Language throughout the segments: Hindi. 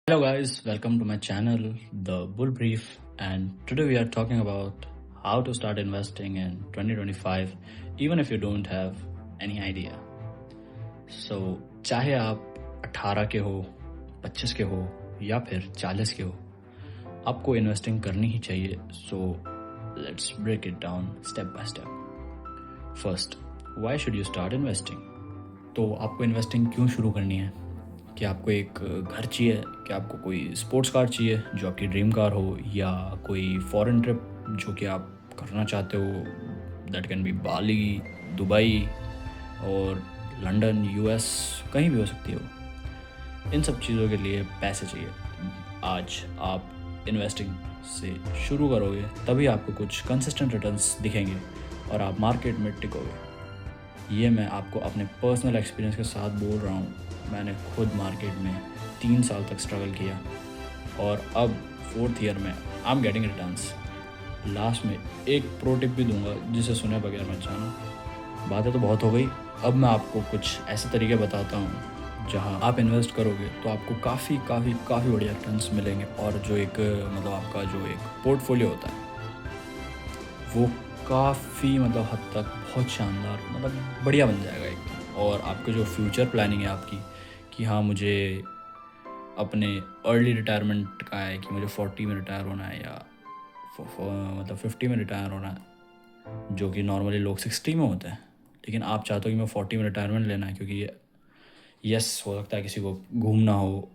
Hello guys, welcome to my channel, The Bull Brief, and today we are talking about how to start investing in 2025 even if you don't have any idea. So, चाहे आप 18 के हो, 25 के हो या फिर 40 के हो, आपको इन्वेस्टिंग करनी ही चाहिए. So, let's break it down step by step. First, why should you start investing? तो आपको इन्वेस्टिंग क्यों शुरू करनी है? कि आपको एक घर चाहिए, कि आपको कोई स्पोर्ट्स कार चाहिए जो आपकी ड्रीम कार हो, या कोई फॉरेन ट्रिप जो कि आप करना चाहते हो, that can be Bali, Dubai और लंदन, यूएस, कहीं भी हो सकती हो. इन सब चीज़ों के लिए पैसे चाहिए. आज आप इन्वेस्टिंग से शुरू करोगे तभी आपको कुछ कंसिस्टेंट रिटर्न्स दिखेंगे और आप मार्केट में टिकोगे. ये मैं आपको अपने पर्सनल एक्सपीरियंस के साथ बोल रहा हूँ. मैंने खुद मार्केट में 3 साल तक स्ट्रगल किया और अब 4th ईयर में I am getting returns. Last में एक प्रो टिप भी दूंगा जिसे सुने बगैर मत जाना. बातें तो बहुत हो गई, अब मैं आपको कुछ ऐसे तरीके बताता हूँ जहाँ आप इन्वेस्ट करोगे तो आपको काफ़ी बढ़िया रिटर्न्स मिलेंगे. और जो एक आपका जो एक पोर्टफोलियो होता है वो काफ़ी हद तक बहुत शानदार बढ़िया बन जाएगा एकदम. और आपके जो फ्यूचर प्लानिंग है आपकी, कि हाँ मुझे अपने अर्ली रिटायरमेंट का है कि मुझे 40 में रिटायर होना है या 50 में रिटायर होना है, जो कि नॉर्मली लोग 60 में होते हैं, लेकिन आप चाहते हो कि मैं 40 में रिटायरमेंट लेना है क्योंकि यस हो सकता है किसी को घूमना हो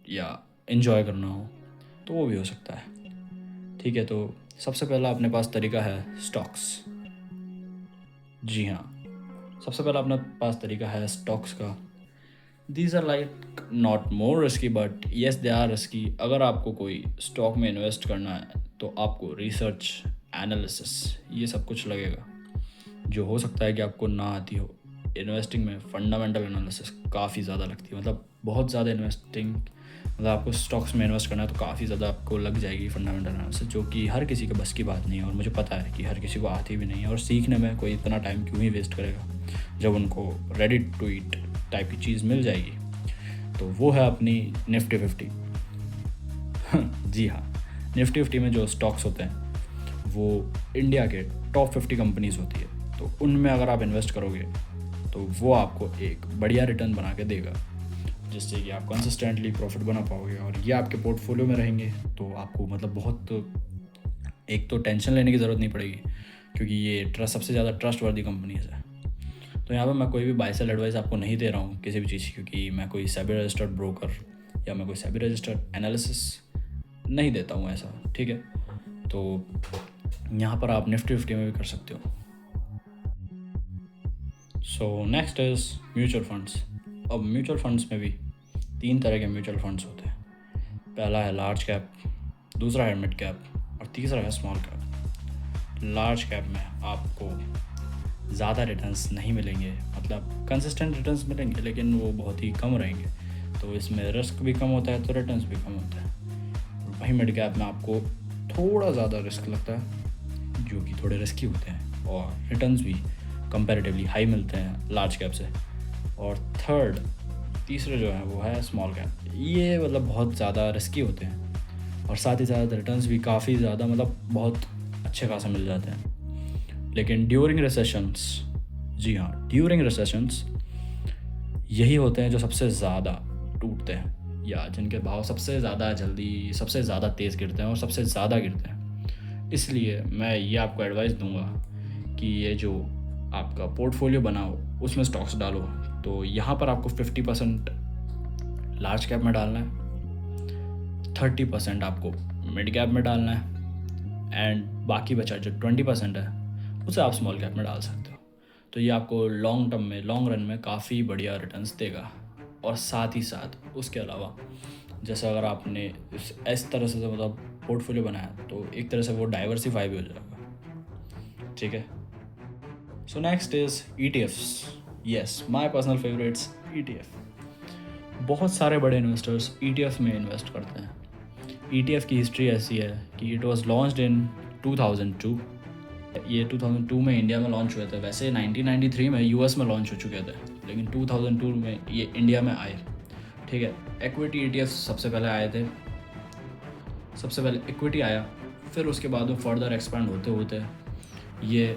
या इन्जॉय करना हो, तो वो भी हो सकता है. ठीक है, तो सबसे पहला अपने पास तरीका है स्टॉक्स. जी हाँ, सबसे पहला अपने पास तरीका है स्टॉक्स का. These are like not more risky but yes they are risky. अगर आपको कोई स्टॉक में इन्वेस्ट करना है तो आपको रिसर्च, एनालिसिस, ये सब कुछ लगेगा जो हो सकता है कि आपको ना आती हो. इन्वेस्टिंग में फंडामेंटल एनालिसिस काफ़ी ज़्यादा लगती है, बहुत ज़्यादा इन्वेस्टिंग आपको स्टॉक्स में इन्वेस्ट करना है तो काफ़ी ज़्यादा आपको लग जाएगी फंडामेंटल एनालिसिस, जो कि हर किसी के बस की बात नहीं है. और मुझे पता है कि हर किसी को आती भी नहीं है, और सीखने में कोई इतना टाइम क्यों ही वेस्ट करेगा जब उनको रेडी टू ईट टाइप की चीज़ मिल जाएगी. तो वो है अपनी निफ्टी 50. जी हाँ, निफ्टी 50 में जो स्टॉक्स होते हैं वो इंडिया के टॉप 50 कंपनीज़ होती है. तो उनमें अगर आप इन्वेस्ट करोगे तो वो आपको एक बढ़िया रिटर्न बना के देगा, जिससे कि आप कंसिस्टेंटली प्रॉफिट बना पाओगे और ये आपके पोर्टफोलियो में रहेंगे. तो आपको बहुत एक तो टेंशन लेने की ज़रूरत नहीं पड़ेगी क्योंकि ये सबसे ज़्यादा ट्रस्ट वर्दी कंपनीज़ है. तो यहाँ पर मैं कोई भी बाय सेल एडवाइस आपको नहीं दे रहा हूँ किसी भी चीज़ की, क्योंकि मैं कोई सेबी रजिस्टर्ड ब्रोकर या मैं कोई सेबी रजिस्टर्ड एनालिसिस नहीं देता हूँ ऐसा. ठीक है, तो यहाँ पर आप निफ्टी 50 में भी कर सकते हो. So next is mutual funds. अब म्यूचुअल फंड्स में भी 3 तरह के म्यूचुअल फंड्स होते हैं. पहला है लार्ज कैप, दूसरा है मिड कैप और तीसरा है स्मॉल कैप. लार्ज कैप में आपको ज़्यादा रिटर्न्स नहीं मिलेंगे, कंसिस्टेंट रिटर्न्स मिलेंगे लेकिन वो बहुत ही कम रहेंगे. तो इसमें रिस्क भी कम होता है तो रिटर्न्स भी कम होता है. वहीं मिड कैप में आपको थोड़ा ज़्यादा रिस्क लगता है, जो कि थोड़े रिस्की होते हैं, और रिटर्न्स भी कंपैरेटिवली हाई मिलते हैं लार्ज कैप से. और तीसरे जो है वो है स्मॉल कैप. ये बहुत ज़्यादा रिस्की होते हैं और साथ ही साथ रिटर्न्स भी काफ़ी ज़्यादा बहुत अच्छे खासे मिल जाते हैं. लेकिन ड्यूरिंग रिसेशंस, जी हाँ, ड्यूरिंग रिसेशंस यही होते हैं जो सबसे ज़्यादा टूटते हैं या जिनके भाव सबसे ज़्यादा जल्दी, सबसे ज़्यादा तेज़ गिरते हैं और सबसे ज़्यादा गिरते हैं. इसलिए मैं ये आपको एडवाइस दूंगा कि ये जो आपका पोर्टफोलियो बनाओ उसमें स्टॉक्स डालो. तो यहाँ पर आपको 50% लार्ज कैप में डालना है, 30% आपको मिड कैप में डालना है, एंड बाकी बचा जो 20% है उसे आप स्मॉल कैप में डाल सकते हो. तो ये आपको लॉन्ग टर्म में, लॉन्ग रन में काफ़ी बढ़िया रिटर्न्स देगा. और साथ ही साथ उसके अलावा जैसे अगर आपने इस तरह से पोर्टफोलियो बनाया तो एक तरह से वो डाइवर्सिफाई भी हो जाएगा. ठीक है, so next is ETFs. Yes, my personal favourites ETF. बहुत सारे बड़े इन्वेस्टर्स ETF में इन्वेस्ट करते हैं. ETF की हिस्ट्री ऐसी है कि इट वॉज लॉन्च्ड इन 2002. ये 2002 में इंडिया में लॉन्च हुए थे. वैसे 1993 में US में लॉन्च हो चुके थे, लेकिन 2002 में ये इंडिया में आए. ठीक है, इक्विटी ETF सबसे पहले आए थे, सबसे पहले इक्विटी आया, फिर उसके बाद वो फर्दर एक्सपेंड होते होते ये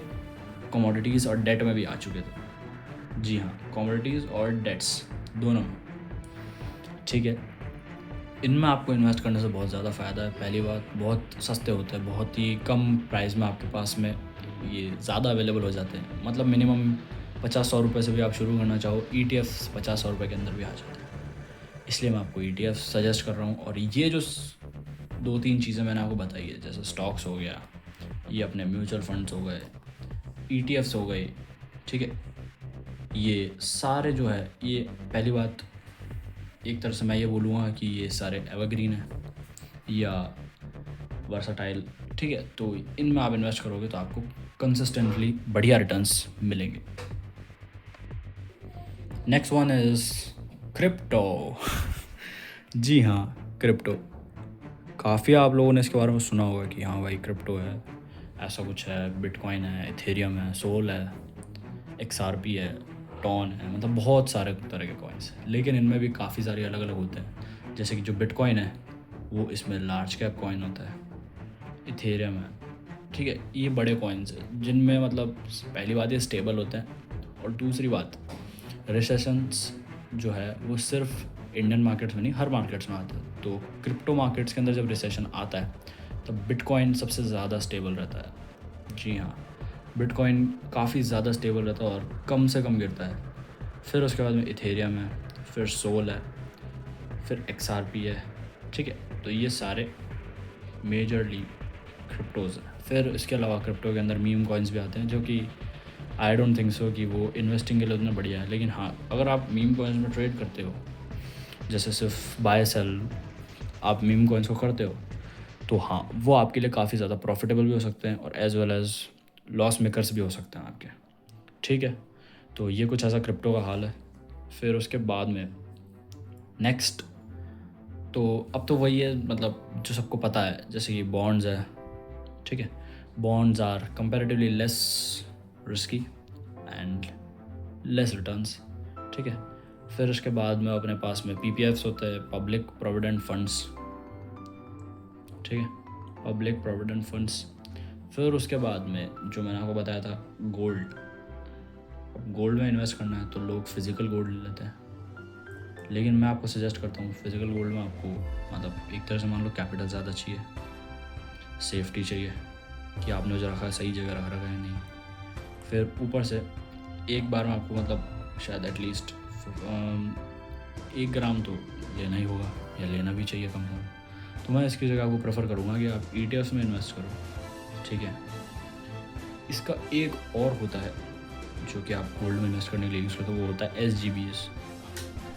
कमोडिटीज़ और डेट में भी आ चुके थे। जी हाँ, कमोडिटीज़ और डेट्स दोनों में। ठीक है, इनमें आपको इन्वेस्ट करने से बहुत ज़्यादा फ़ायदा है। पहली बात, बहुत सस्ते होते हैं, बहुत ही कम प्राइस में आपके पास में ये ज़्यादा अवेलेबल हो जाते हैं। मतलब मिनिमम 50-100 रुपये से भी आप शुरू करना चाहो, ETFs 50-100 रुपये के अंदर भी आ जाते हैं। इसलिए मैं आपको ETF सजेस्ट कर रहा हूँ। और ये जो 2-3 चीज़ें मैंने आपको बताई है, जैसे स्टॉक्स हो गया, ये अपने म्यूचुअल फंड्स हो गए, ETFs हो गए, ठीक है, ये सारे जो है, ये पहली बात, एक तरह से मैं ये बोलूँगा कि ये सारे एवरग्रीन है या वर्साटाइल। ठीक है, तो इनमें आप इन्वेस्ट करोगे तो आपको कंसिस्टेंटली बढ़िया रिटर्न्स मिलेंगे। Next one is crypto. जी हाँ, क्रिप्टो। काफ़ी आप लोगों ने इसके बारे में सुना होगा कि हाँ भाई क्रिप्टो है, ऐसा कुछ है, बिटकॉइन है, इथेरियम है, सोल है, XRP है, टॉन है, मतलब बहुत सारे तरह के कॉइन्स हैं। लेकिन इनमें भी काफ़ी सारे अलग अलग होते हैं। जैसे कि जो बिटकॉइन है वो इसमें लार्ज कैप कॉइन होता है, इथेरियम है, ठीक है, ये बड़े कॉइन्स हैं जिनमें मतलब पहली बात ये स्टेबल होते हैं, और दूसरी बात रिसेशंस जो है वो सिर्फ इंडियन मार्केट्स में नहीं, हर मार्केट्स में आता है। तो क्रिप्टो मार्केट्स के अंदर जब रिसेशन आता है तब बिटकॉइन सबसे ज़्यादा स्टेबल रहता है। जी हाँ, बिटकॉइन काफ़ी ज़्यादा स्टेबल रहता है और कम से कम गिरता है। फिर उसके बाद में इथेरियम है, फिर सोल है, फिर XRP है, ठीक है। तो ये सारे मेजरली क्रिप्टोज़ हैं। फिर इसके अलावा क्रिप्टो के अंदर मीम कॉइन्स भी आते हैं, जो कि आई डोंट थिंक सो कि वो इन्वेस्टिंग के लिए उतना बढ़िया है। लेकिन हाँ, अगर आप मीम कॉइन्स में ट्रेड करते हो, जैसे सिर्फ बाय सेल आप मीम कॉइन्स को करते हो, तो हाँ वो आपके लिए काफ़ी ज़्यादा प्रॉफिटेबल भी हो सकते हैं और as well as loss makers भी हो सकते हैं आपके। ठीक है, तो ये कुछ ऐसा क्रिप्टो का हाल है। फिर उसके बाद में नेक्स्ट, तो अब तो वही है, मतलब जो सबको पता है, जैसे कि बॉन्ड्स है, ठीक है। Bonds are comparatively less risky and less returns, ठीक है। फिर उसके बाद में अपने पास में PPFs होते हैं, पब्लिक प्रोविडेंट फंड्स, ठीक है, पब्लिक प्रोविडेंट फंड्स। फिर उसके बाद में जो मैंने आपको बताया था, गोल्ड। अब गोल्ड में इन्वेस्ट करना है तो लोग फिज़िकल गोल्ड ले लेते हैं, लेकिन मैं आपको सजेस्ट करता हूँ फिज़िकल गोल्ड में आपको मतलब एक तरह से मान लो कैपिटल ज़्यादा चाहिए, सेफ्टी चाहिए कि आपने जो रखा है सही जगह रखा है नहीं। फिर ऊपर से एक बार में आपको मतलब शायद एटलीस्ट 1 ग्राम तो लेना ही होगा, या लेना भी चाहिए कम से कम। तो मैं इसकी जगह आपको प्रेफर करूँगा कि आप ETFs में इन्वेस्ट करो, ठीक है। इसका एक और होता है जो कि आप गोल्ड में इन्वेस्ट करने के लिए यूज़ करते हो, वो होता है SGBs,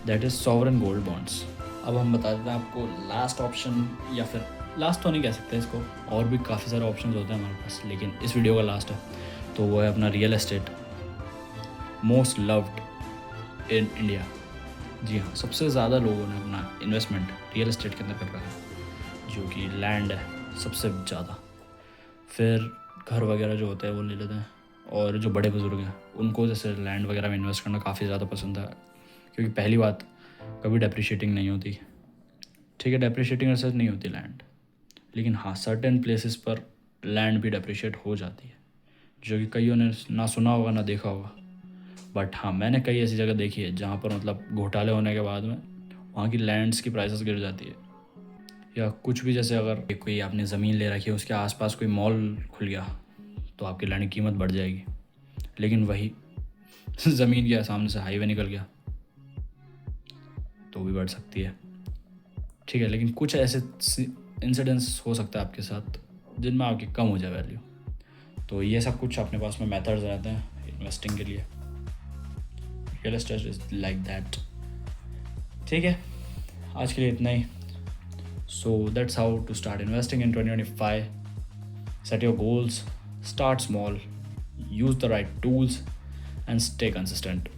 that is sovereign gold bonds. अब हम बता देते हैं आपको लास्ट ऑप्शन, या फिर लास्ट तो नहीं कह सकते इसको, और भी काफ़ी सारे ऑप्शन होते हैं हमारे पास, लेकिन इस वीडियो का लास्ट है, तो वो है अपना real estate, most loved in India. जी हाँ, सबसे ज़्यादा लोगों ने अपना इन्वेस्टमेंट रियल एस्टेट के अंदर कर रखा है, जो कि लैंड है सबसे ज़्यादा। फिर घर वगैरह जो होते हैं वो ले लेते हैं, और जो बड़े बुजुर्ग हैं उनको जैसे लैंड वगैरह में इन्वेस्ट करना काफ़ी ज़्यादा पसंद है, क्योंकि पहली बात कभी डेप्रिशिएटिंग नहीं होती, ठीक है, डेप्रिशिएटिंग रिसर्च नहीं होती लैंड। लेकिन हाँ, सर्टेन प्लेसेस पर लैंड भी डेप्रिशिएट हो जाती है, जो कि कईयों ने ना सुना होगा ना देखा होगा, बट हाँ मैंने कई ऐसी जगह देखी है जहाँ पर मतलब घोटाले होने के बाद में वहाँ की लैंड्स की प्राइसेस गिर जाती है। या कुछ भी, जैसे अगर कोई आपने ज़मीन ले रखी है, उसके आसपास कोई मॉल खुल गया तो आपकी लैंड की कीमत बढ़ जाएगी। लेकिन वही ज़मीन के सामने से हाईवे निकल गया तो भी बढ़ सकती है, ठीक है। लेकिन कुछ ऐसे इंसिडेंट्स हो सकता है आपके साथ जिनमें आपकी कम हो जाए वैल्यू। तो ये सब कुछ अपने पास में मेथड्स रहते हैं इन्वेस्टिंग के लिए। Real estate is like that, ठीक है। आज के लिए इतना ही। So that's how to start investing in 2025. Set your goals, start small, use the right tools and stay consistent.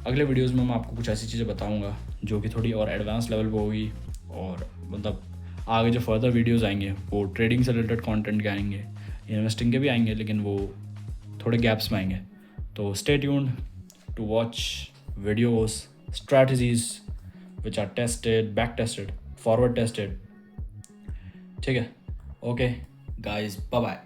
अगले वीडियोज़ में मैं आपको कुछ ऐसी चीज़ें बताऊंगा जो कि थोड़ी और एडवांस लेवल पर होगी, और मतलब आगे जो फर्दर वीडियोज़ आएंगे वो ट्रेडिंग से रिलेटेड कंटेंट के आएंगे, इन्वेस्टिंग के भी आएंगे, लेकिन वो थोड़े गैप्स में आएंगे। तो stay tuned to watch videos, strategies which are tested, back tested, forward tested. ठीक है, okay guys, bye bye.